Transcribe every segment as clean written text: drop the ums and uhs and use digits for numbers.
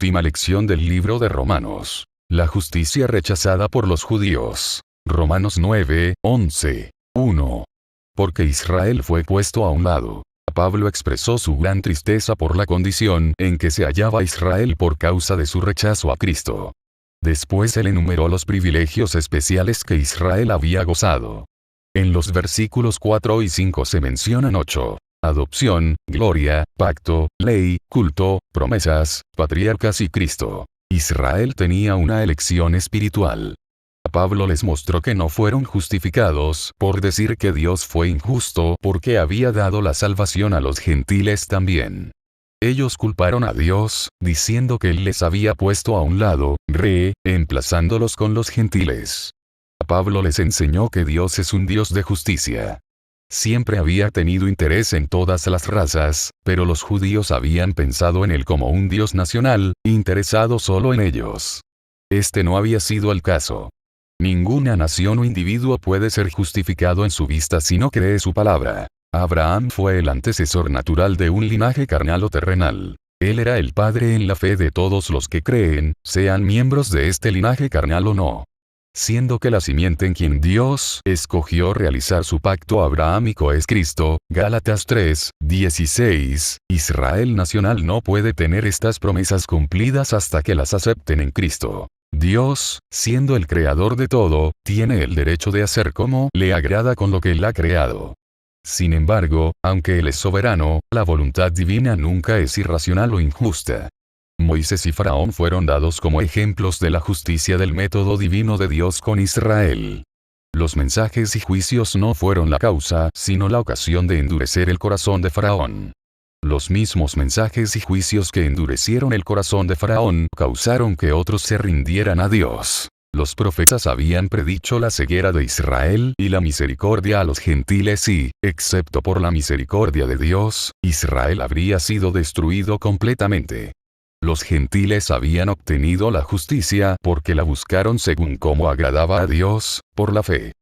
última lección del libro de Romanos. La justicia rechazada por los judíos. Romanos 9, 11. 1. Porque Israel fue puesto a un lado. Pablo expresó su gran tristeza por la condición en que se hallaba Israel por causa de su rechazo a Cristo. Después él enumeró los privilegios especiales que Israel había gozado. En los versículos 4 y 5 se mencionan 8. Adopción, gloria, pacto, ley, culto, promesas, patriarcas y Cristo. Israel tenía una elección espiritual. Pablo les mostró que no fueron justificados por decir que Dios fue injusto porque había dado la salvación a los gentiles también. Ellos culparon a Dios, diciendo que Él les había puesto a un lado, reemplazándolos con los gentiles. Pablo les enseñó que Dios es un Dios de justicia. Siempre había tenido interés en todas las razas, pero los judíos habían pensado en Él como un Dios nacional, interesado solo en ellos. Este no había sido el caso. Ninguna nación o individuo puede ser justificado en su vista si no cree su palabra. Abraham fue el antecesor natural de un linaje carnal o terrenal. Él era el padre en la fe de todos los que creen, sean miembros de este linaje carnal o no. Siendo que la simiente en quien Dios escogió realizar su pacto abrahámico es Cristo, Gálatas 3, 16, Israel nacional no puede tener estas promesas cumplidas hasta que las acepten en Cristo. Dios, siendo el creador de todo, tiene el derecho de hacer como le agrada con lo que Él ha creado. Sin embargo, aunque Él es soberano, la voluntad divina nunca es irracional o injusta. Moisés y Faraón fueron dados como ejemplos de la justicia del método divino de Dios con Israel. Los mensajes y juicios no fueron la causa, sino la ocasión de endurecer el corazón de Faraón. Los mismos mensajes y juicios que endurecieron el corazón de Faraón causaron que otros se rindieran a Dios. Los profetas habían predicho la ceguera de Israel y la misericordia a los gentiles y, excepto por la misericordia de Dios, Israel habría sido destruido completamente. Los gentiles habían obtenido la justicia porque la buscaron según como agradaba a Dios, por la fe.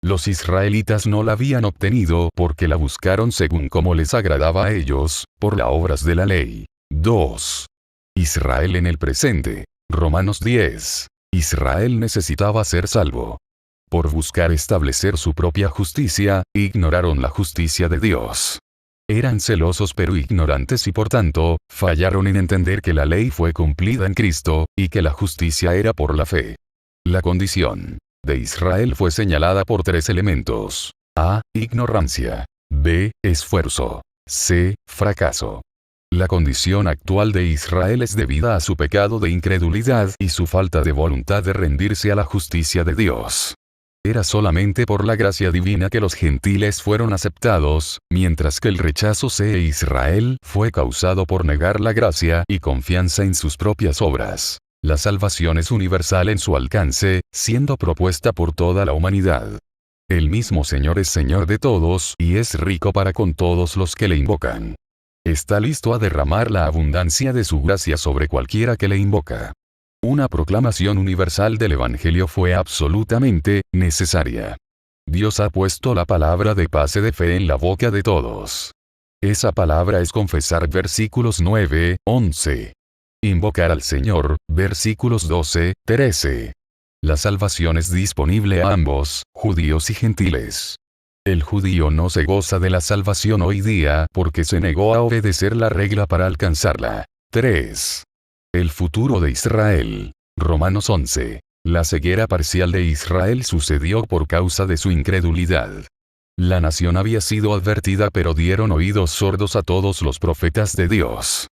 Los israelitas no la habían obtenido porque la buscaron según como les agradaba a ellos, por las obras de la ley. 2. Israel en el presente. Romanos 10. Israel necesitaba ser salvo. Por buscar establecer su propia justicia, ignoraron la justicia de Dios. Eran celosos pero ignorantes y por tanto, fallaron en entender que la ley fue cumplida en Cristo, y que la justicia era por la fe. La condición de Israel fue señalada por 3 elementos. A. Ignorancia. B. Esfuerzo. C. Fracaso. La condición actual de Israel es debida a su pecado de incredulidad y su falta de voluntad de rendirse a la justicia de Dios. Era solamente por la gracia divina que los gentiles fueron aceptados, mientras que el rechazo de Israel fue causado por negar la gracia y confianza en sus propias obras. La salvación es universal en su alcance, siendo propuesta por toda la humanidad. El mismo Señor es Señor de todos y es rico para con todos los que le invocan. Está listo a derramar la abundancia de su gracia sobre cualquiera que le invoca. Una proclamación universal del Evangelio fue absolutamente necesaria. Dios ha puesto la palabra de paz y de fe en la boca de todos. Esa palabra es confesar versículos 9, 11. Invocar al Señor, versículos 12, 13. La salvación es disponible a ambos, judíos y gentiles. El judío no se goza de la salvación hoy día porque se negó a obedecer la regla para alcanzarla. 3. El futuro de Israel. Romanos 11. La ceguera parcial de Israel sucedió por causa de su incredulidad. La nación había sido advertida pero dieron oídos sordos a todos los profetas de Dios.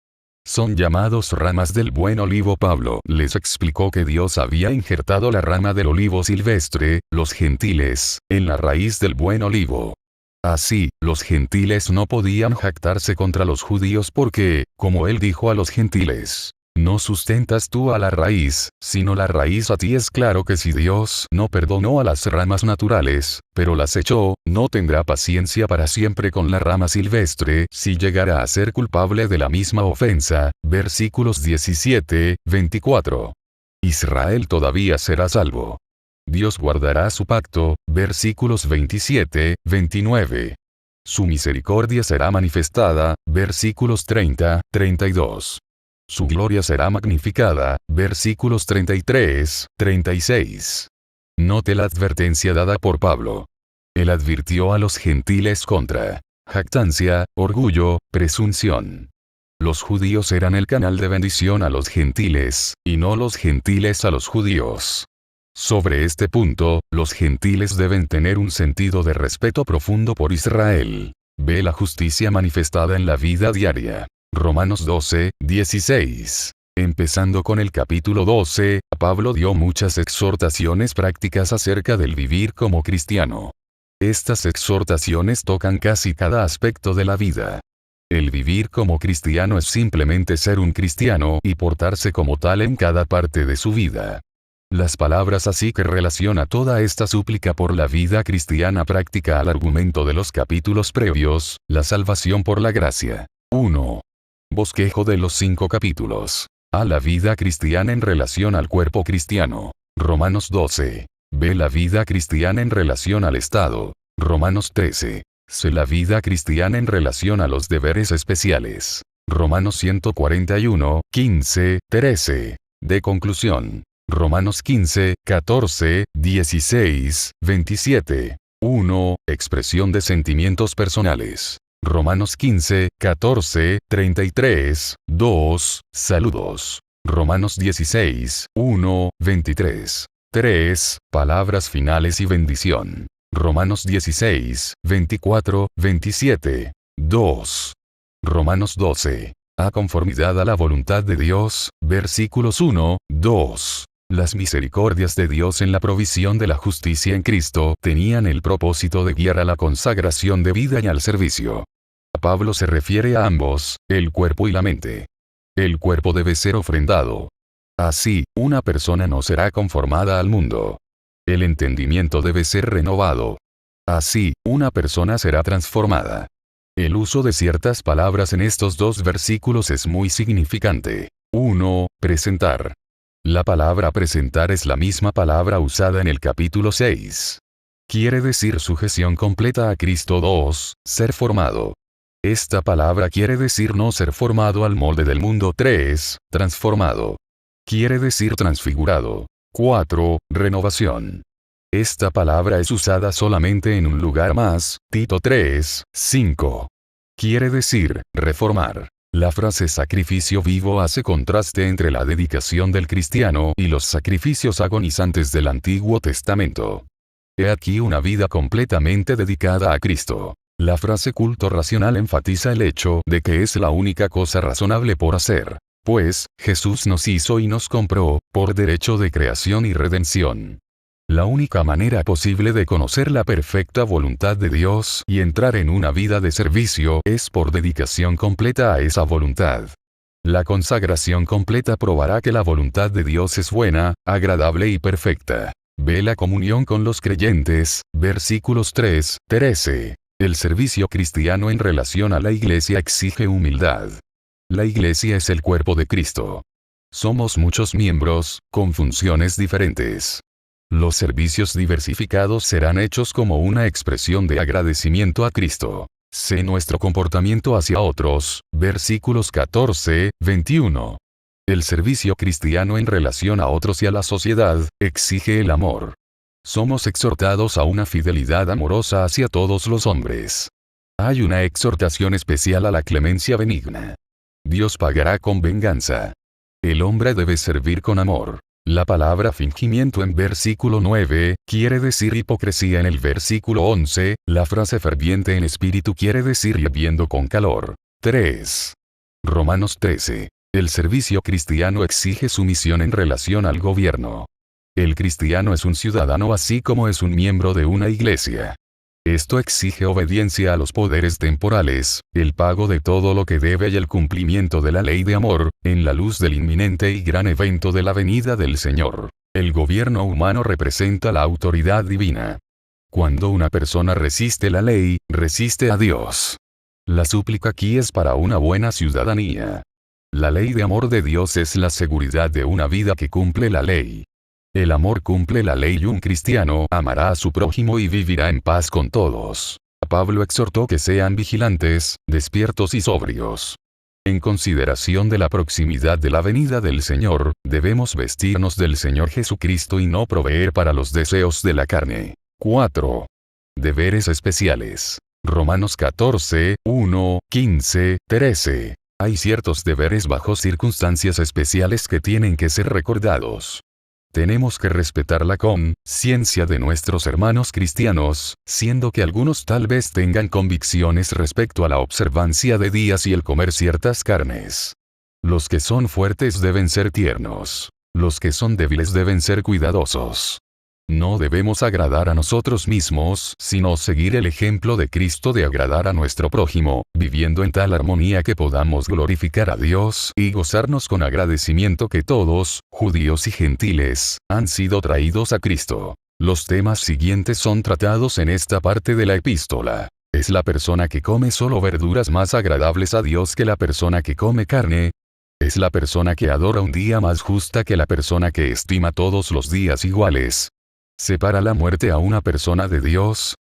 Son llamados ramas del buen olivo. Pablo les explicó que Dios había injertado la rama del olivo silvestre, los gentiles, en la raíz del buen olivo. Así, los gentiles no podían jactarse contra los judíos porque, como él dijo a los gentiles, no sustentas tú a la raíz, sino la raíz a ti. Es claro que si Dios no perdonó a las ramas naturales, pero las echó, no tendrá paciencia para siempre con la rama silvestre si llegara a ser culpable de la misma ofensa. Versículos 17, 24. Israel todavía será salvo. Dios guardará su pacto. Versículos 27, 29. Su misericordia será manifestada. Versículos 30, 32. Su gloria será magnificada. Versículos 33, 36. Note la advertencia dada por Pablo. Él advirtió a los gentiles contra jactancia, orgullo, presunción. Los judíos eran el canal de bendición a los gentiles, y no los gentiles a los judíos. Sobre este punto, los gentiles deben tener un sentido de respeto profundo por Israel. Ve la justicia manifestada en la vida diaria. Romanos 12, 16. Empezando con el capítulo 12, Pablo dio muchas exhortaciones prácticas acerca del vivir como cristiano. Estas exhortaciones tocan casi cada aspecto de la vida. El vivir como cristiano es simplemente ser un cristiano y portarse como tal en cada parte de su vida. Las palabras así que relaciona toda esta súplica por la vida cristiana práctica al argumento de los capítulos previos, la salvación por la gracia. 1. Bosquejo de los 5 capítulos. A la vida cristiana en relación al cuerpo cristiano. Romanos 12. Ve la vida cristiana en relación al Estado. Romanos 13. C. La vida cristiana en relación a los deberes especiales. Romanos 141, 15, 13. De conclusión. Romanos 15, 14, 16, 27. 1. Expresión de sentimientos personales. Romanos 15, 14, 33, 2. Saludos. Romanos 16, 1, 23. 3. Palabras finales y bendición. Romanos 16, 24, 27. 2. Romanos 12. A conformidad a la voluntad de Dios, versículos 1, 2. Las misericordias de Dios en la provisión de la justicia en Cristo tenían el propósito de guiar a la consagración de vida y al servicio. Pablo se refiere a ambos, el cuerpo y la mente. El cuerpo debe ser ofrendado. Así, una persona no será conformada al mundo. El entendimiento debe ser renovado. Así, una persona será transformada. El uso de ciertas palabras en estos dos versículos es muy significante. 1. Presentar. La palabra presentar es la misma palabra usada en el capítulo 6. Quiere decir sujeción completa a Cristo. 2. Ser formado. Esta palabra quiere decir no ser formado al molde del mundo. 3. Transformado. Quiere decir transfigurado. 4. Renovación. Esta palabra es usada solamente en un lugar más, Tito 3, 5. Quiere decir, reformar. La frase sacrificio vivo hace contraste entre la dedicación del cristiano y los sacrificios agonizantes del Antiguo Testamento. He aquí una vida completamente dedicada a Cristo. La frase culto racional enfatiza el hecho de que es la única cosa razonable por hacer. Pues, Jesús nos hizo y nos compró, por derecho de creación y redención. La única manera posible de conocer la perfecta voluntad de Dios y entrar en una vida de servicio es por dedicación completa a esa voluntad. La consagración completa probará que la voluntad de Dios es buena, agradable y perfecta. Ve la comunión con los creyentes, versículos 3, 13. El servicio cristiano en relación a la iglesia exige humildad. La iglesia es el cuerpo de Cristo. Somos muchos miembros, con funciones diferentes. Los servicios diversificados serán hechos como una expresión de agradecimiento a Cristo. Sé nuestro comportamiento hacia otros, versículos 14, 21. El servicio cristiano en relación a otros y a la sociedad, exige el amor. Somos exhortados a una fidelidad amorosa hacia todos los hombres. Hay una exhortación especial a la clemencia benigna. Dios pagará con venganza. El hombre debe servir con amor. La palabra fingimiento en versículo 9, quiere decir hipocresía en el versículo 11, la frase ferviente en espíritu quiere decir hirviendo con calor. 3. Romanos 13. El servicio cristiano exige sumisión en relación al gobierno. El cristiano es un ciudadano así como es un miembro de una iglesia. Esto exige obediencia a los poderes temporales, el pago de todo lo que debe y el cumplimiento de la ley de amor, en la luz del inminente y gran evento de la venida del Señor. El gobierno humano representa la autoridad divina. Cuando una persona resiste la ley, resiste a Dios. La súplica aquí es para una buena ciudadanía. La ley de amor de Dios es la seguridad de una vida que cumple la ley. El amor cumple la ley y un cristiano amará a su prójimo y vivirá en paz con todos. Pablo exhortó que sean vigilantes, despiertos y sobrios. En consideración de la proximidad de la venida del Señor, debemos vestirnos del Señor Jesucristo y no proveer para los deseos de la carne. 4. Deberes especiales. Romanos 14, 1, 15, 13. Hay ciertos deberes bajo circunstancias especiales que tienen que ser recordados. Tenemos que respetar la conciencia de nuestros hermanos cristianos, siendo que algunos tal vez tengan convicciones respecto a la observancia de días y el comer ciertas carnes. Los que son fuertes deben ser tiernos. Los que son débiles deben ser cuidadosos. No debemos agradar a nosotros mismos, sino seguir el ejemplo de Cristo de agradar a nuestro prójimo, viviendo en tal armonía que podamos glorificar a Dios y gozarnos con agradecimiento que todos, judíos y gentiles, han sido traídos a Cristo. Los temas siguientes son tratados en esta parte de la epístola. ¿Es la persona que come solo verduras más agradables a Dios que la persona que come carne? ¿Es la persona que adora un día más justa que la persona que estima todos los días iguales? ¿Separa la muerte a una persona de Dios?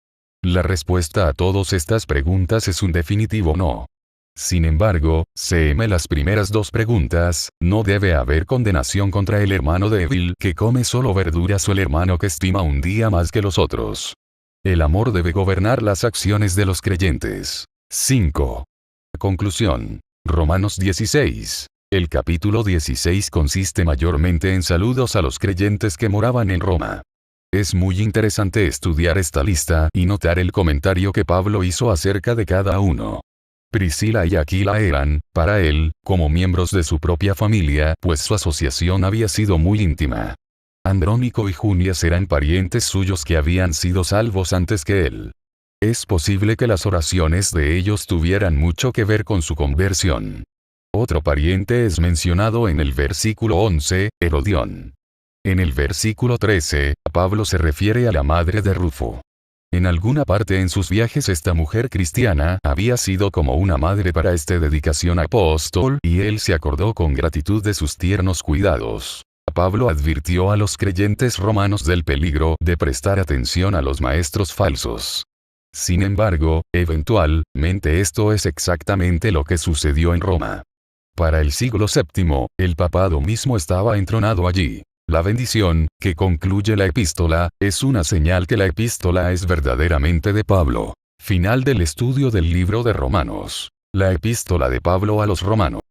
La respuesta a todas estas preguntas es un definitivo no. Sin embargo, las primeras dos preguntas, no debe haber condenación contra el hermano débil que come solo verduras o el hermano que estima un día más que los otros. El amor debe gobernar las acciones de los creyentes. 5. Conclusión. Romanos 16. El capítulo 16 consiste mayormente en saludos a los creyentes que moraban en Roma. Es muy interesante estudiar esta lista y notar el comentario que Pablo hizo acerca de cada uno. Priscila y Aquila eran, para él, como miembros de su propia familia, pues su asociación había sido muy íntima. Andrónico y Junias eran parientes suyos que habían sido salvos antes que él. Es posible que las oraciones de ellos tuvieran mucho que ver con su conversión. Otro pariente es mencionado en el versículo 11, Herodión. En el versículo 13, Pablo se refiere a la madre de Rufo. En alguna parte en sus viajes esta mujer cristiana había sido como una madre para esta dedicación apóstol y él se acordó con gratitud de sus tiernos cuidados. Pablo advirtió a los creyentes romanos del peligro de prestar atención a los maestros falsos. Sin embargo, eventualmente esto es exactamente lo que sucedió en Roma. Para el siglo VII, el papado mismo estaba entronado allí. La bendición, que concluye la epístola, es una señal que la epístola es verdaderamente de Pablo. Final del estudio del libro de Romanos. La epístola de Pablo a los Romanos.